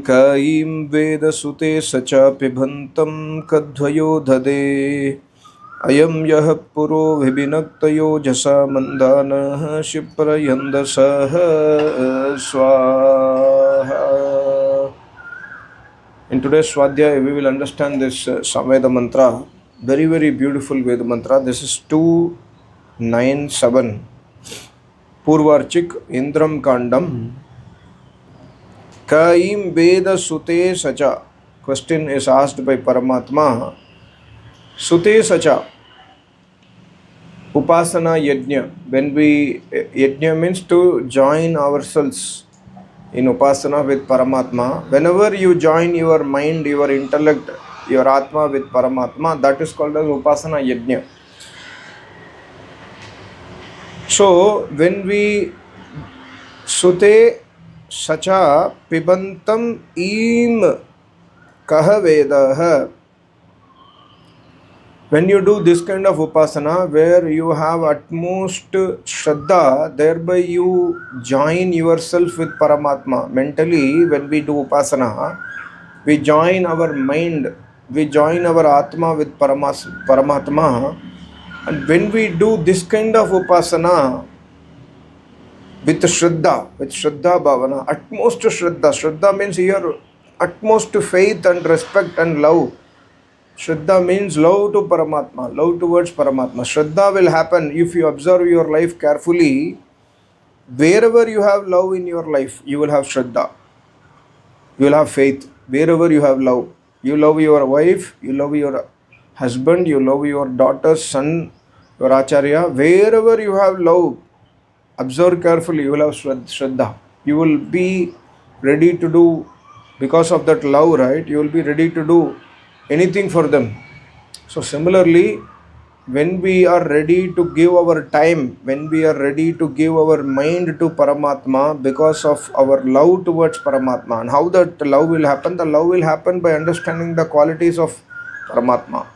Kaim Veda Sute Sacha Pibantam Kadhvayo Dhade Ayam Yah Puro Vibhinaktayo Jasa Mandana Shiprayandasaha Swaha. In today's Swadhyaya, we will understand this Samaveda mantra. Very, very beautiful Veda mantra. This is 297. Purvarchik Indram Kandam. Kaim Veda Sute Sacha. Question is asked by Paramatma. Sute Sacha. Upasana Yajna. When we, Yajna means to join ourselves in Upasana with Paramatma. Whenever you join your mind, your intellect, your Atma with Paramatma, that is called as Upasana Yajna. So, when we Sute Sacha Pibantam Im Kaha Vedaha. When you do this kind of upasana where you have utmost shraddha, thereby you join yourself with Paramatma. Mentally, when we do upasana, we join our mind, we join our Atma with Paramatma. And when we do this kind of upasana with Shraddha Bhavana, utmost Shraddha. Shraddha means here utmost faith and respect and love. Shraddha means love to Paramatma, love towards Paramatma. Shraddha will happen if you observe your life carefully. Wherever you have love in your life, you will have Shraddha. You will have faith. Wherever you have love. You love your wife, you love your husband, you love your daughter, son, your Acharya. Wherever you have love, observe carefully, you will have Shraddha. You will be ready to do, because of that love, right? You will be ready to do anything for them. So similarly, when we are ready to give our time, when we are ready to give our mind to Paramatma because of our love towards Paramatma, and how that love will happen? The love will happen by understanding the qualities of Paramatma.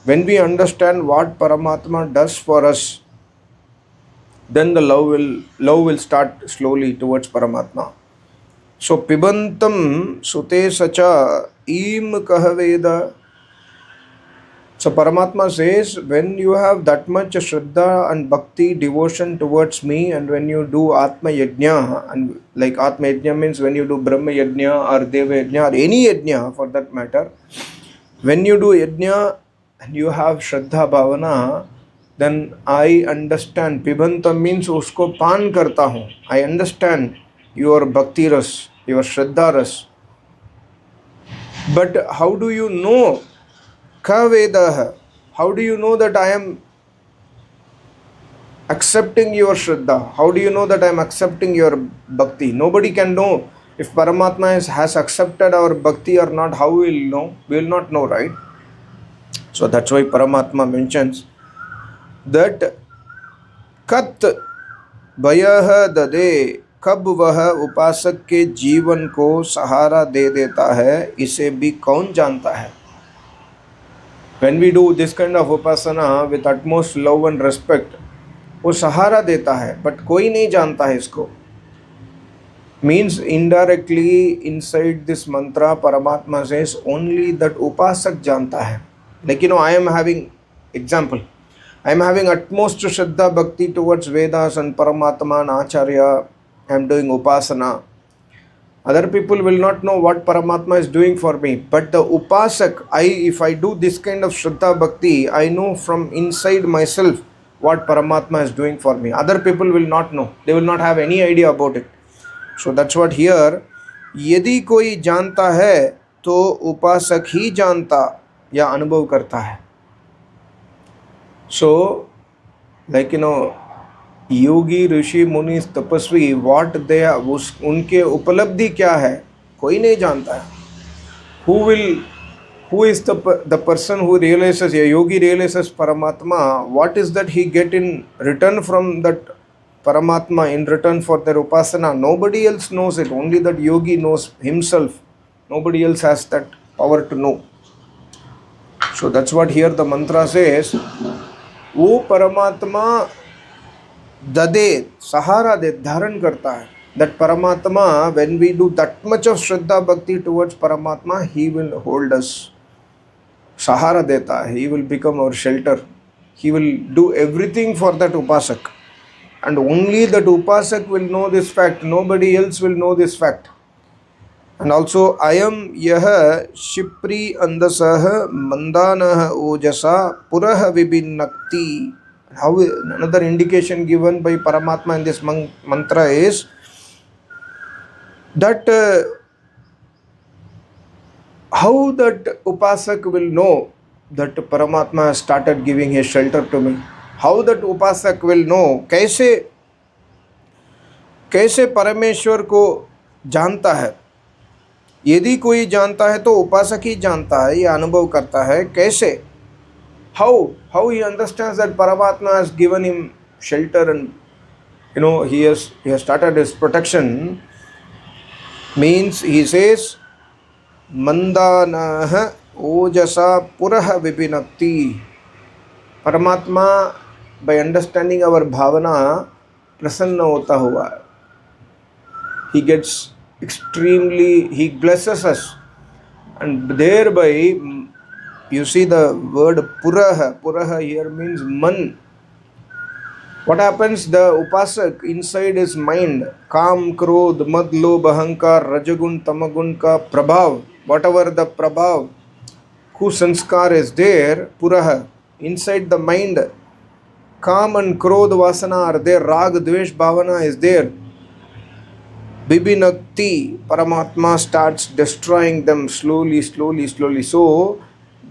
When we understand what Paramatma does for us, then the love will start slowly towards Paramatma. So Pibantam Sute Sacha Im Kahaveda. So Paramatma says, when you have that much Shraddha and Bhakti, devotion towards me, and when you do Atma Yajna, and like Atma Yajna means when you do Brahma Yajna or Deva Yajna or any Yajna for that matter, when you do Yajna and you have Shraddha Bhavana, then I understand. Pibantam means usko pan karta hu. I understand your Bhakti ras, your Shraddha ras. But how do you know? Ka Vedaha. How do you know that I am accepting your Shraddha? How do you know that I am accepting your Bhakti? Nobody can know if Paramatma has accepted our Bhakti or not. How we will know? We will not know, right? So that's why Paramatma mentions that Kat Bhayah Dade, कब वह उपासक के जीवन को सहारा दे देता है, इसे भी कौन जानता है? When we do this kind of upasana with utmost love and respect, वो सहारा देता है, but कोई नहीं जानता है इसको. Means indirectly inside this mantra, Paramatma says only that upasak जानता है. Like I am having example. I am having utmost Shraddha Bhakti towards Vedas and Paramatma and Acharya. I am doing upasana. Other people will not know what Paramatma is doing for me. But the upasak, if I do this kind of Shraddha Bhakti, I know from inside myself what Paramatma is doing for me. Other people will not know. They will not have any idea about it. So that's what here, यदि कोई जानता है तो उपासक ही जानता या अनुभव करता है. So, like योगी ऋषि मुनि तपस्वी, what they are, उनके उपलब्धि क्या है, कोई नहीं जानता है. Who is the person who realizes, a yogi realizes Paramatma, what is that he get in return from that Paramatma, in return for their upasana? Nobody else knows it, only that yogi knows himself. Nobody else has that power to know. So that's what here the mantra says. वो परमात्मा ददे, सहारा दे, धारण करता है. That Paramatma, when we do that much of Shraddha Bhakti towards Paramatma, he will hold us. Sahara deta, he will become our shelter. He will do everything for that Upasak. And only that Upasak will know this fact. Nobody else will know this fact. And also, Ayam Yaha Shipri Andasaha Mandanaha Ojasa Puraha Vibinakti. How another indication given by Paramatma in this mantra is that how that Upasak will know that Paramatma has started giving his shelter to me. How that Upasak will know, कैसे कैसे परमेश्वर को जानता है. यदि कोई जानता है तो उपासक ही जानता है, ये अनुभव करता है. कैसे, how he understands that Paramatma has given him shelter and he has started his protection, means he says Mandanaha Ojasa Puraha Vipinakti. Paramatma, by understanding our bhavana, prasanna hota hua. He gets extremely, he blesses us. And thereby, you see the word Puraha. Puraha here means man. What happens? The Upasak inside his mind, Kam, Krodh, Mad, Lobh, Ahankar, Rajagun, Tamagun ka Prabhav, whatever the Prabhav, Kusanskar is there, Puraha, inside the mind, Kam and Krodh Vasana are there, Rag, Dvesh, Bhavana is there. Bibinakti, Paramatma starts destroying them slowly. So,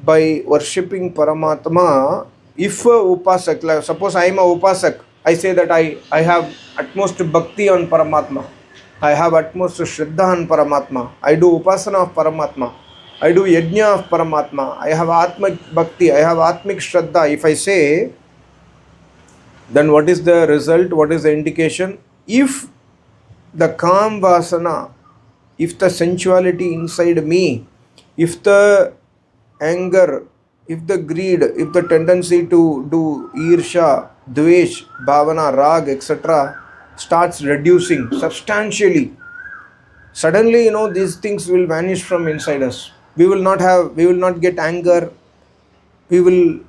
by worshipping Paramatma, if a Upasak, like suppose I am a Upasak, I say that I have utmost bhakti on Paramatma. I have utmost Shraddha on Paramatma. I do Upasana of Paramatma. I do Yajna of Paramatma. I have Atmik Bhakti. I have Atmik Shraddha. If I say, then what is the result? What is the indication? If the Kam Vasana, if the sensuality inside me, if the anger, if the greed, if the tendency to do Irsha, Dvesh, Bhavana, Rag, etc. starts reducing substantially, suddenly, these things will vanish from inside us. We will not get anger. We will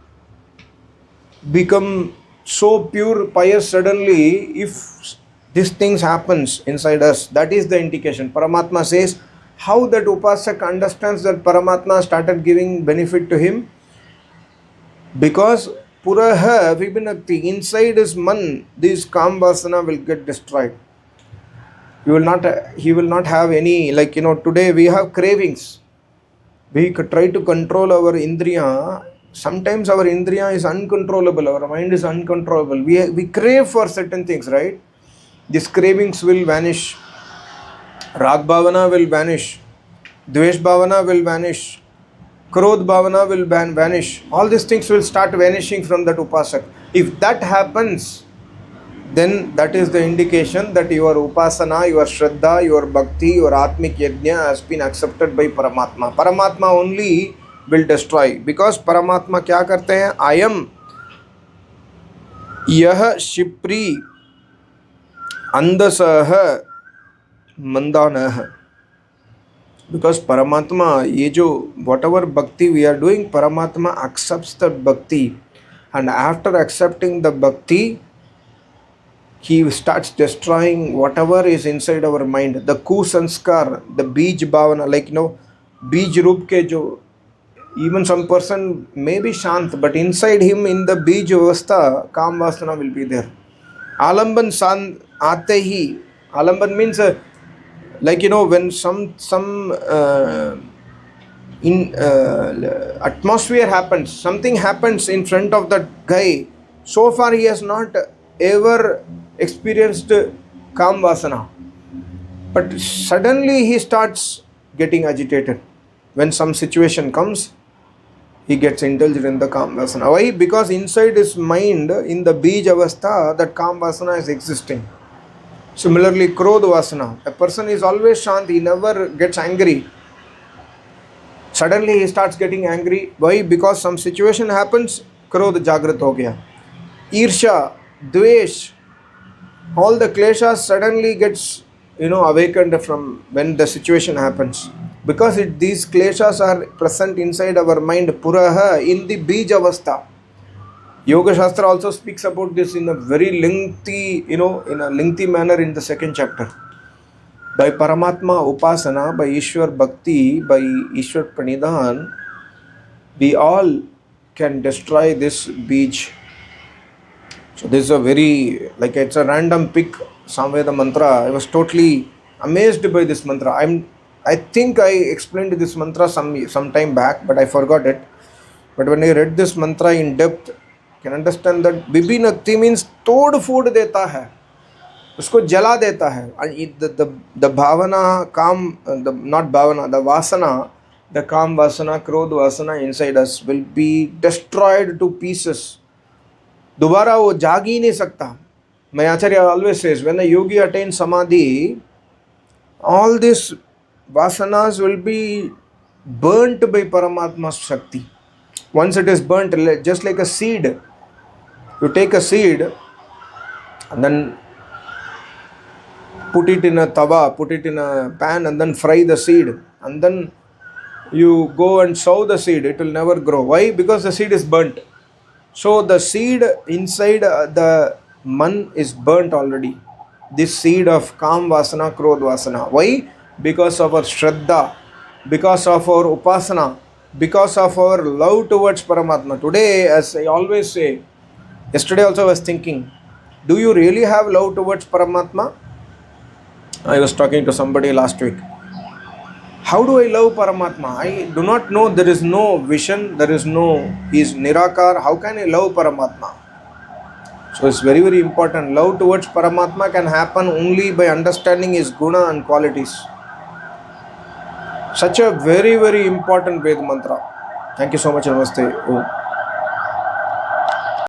become so pure, pious suddenly if these things happens inside us. That is the indication. Paramatma says, how that Upasak understands that Paramatma started giving benefit to him? Because Puraha Vibinakti, inside his man, this Kam Vasana will get destroyed. He will not have any, today we have cravings. We try to control our Indriya. Sometimes our Indriya is uncontrollable, our mind is uncontrollable. We crave for certain things, right? These cravings will vanish. Rag Bhavana will vanish. Dvesh Bhavana will vanish. Krodh Bhavana will vanish. All these things will start vanishing from that Upasak. If that happens, then that is the indication that your Upasana, your Shraddha, your Bhakti, your Atmik Yajna has been accepted by Paramatma. Paramatma only will destroy. Because Paramatma kya karte hain? Ayam Yah Shipri Andasaha Mandanaha. Because Paramatma, whatever bhakti we are doing, Paramatma accepts that bhakti. And after accepting the bhakti, he starts destroying whatever is inside our mind. The Kusanskar, the Bij Bhavana, Bij Roop ke jo, even some person may be Shant, but inside him, in the Bij Avastha, Kam Vasana will be there. Alamban San Ate hi. Alamban means when some atmosphere happens, something happens in front of that guy. So far he has not ever experienced Kam Vasana, but suddenly he starts getting agitated. When some situation comes, he gets indulged in the Kam Vasana. Why? Because inside his mind, in the Bij Avastha, that Kam Vasana is existing. Similarly, Krodh Vasana, a person is always Shant, he never gets angry. Suddenly he starts getting angry. Why? Because some situation happens, Krodh Jagrat ho gaya. Irsha, Dvesh, all the kleshas suddenly gets awakened from when the situation happens. Because these kleshas are present inside our mind, puraha, in the bij avastha. Yoga Shastra also speaks about this in a very lengthy, in a lengthy manner in the second chapter. By Paramatma Upasana, by Ishwar Bhakti, by Ishwar Pranidhan, we all can destroy this beach. So this is a very, like it's a random pick, Samaveda mantra. I was totally amazed by this mantra. I think I explained this mantra some time back, but I forgot it. But when I read this mantra in depth, I can understand that Bibinakti means tod food deta hai. उसको जला देता है. The bhavana, काम, the not bhavana, the vasana, the काम vasana, क्रोध vasana inside us will be destroyed to pieces. दोबारा वो जाग ही नहीं सकता. My Acharya always says, when a yogi attains samadhi, all these vasanas will be burnt by Paramatma's Shakti. Once it is burnt, just like a seed, you take a seed and then put it in a tawa, put it in a pan and then fry the seed. And then you go and sow the seed, it will never grow. Why? Because the seed is burnt. So the seed inside the man is burnt already. This seed of Kam Vasana, Krodh Vasana. Why? Because of our Shraddha, because of our Upasana, because of our love towards Paramatma. Today, as I always say, yesterday also I was thinking, do you really have love towards Paramatma? I was talking to somebody last week. How do I love Paramatma? I do not know. There is no vision. There is no, he is Nirakar. How can I love Paramatma? So it's very, very important. Love towards Paramatma can happen only by understanding his guna and qualities. Such a very, very important Ved mantra. Thank you so much. Namaste. Om.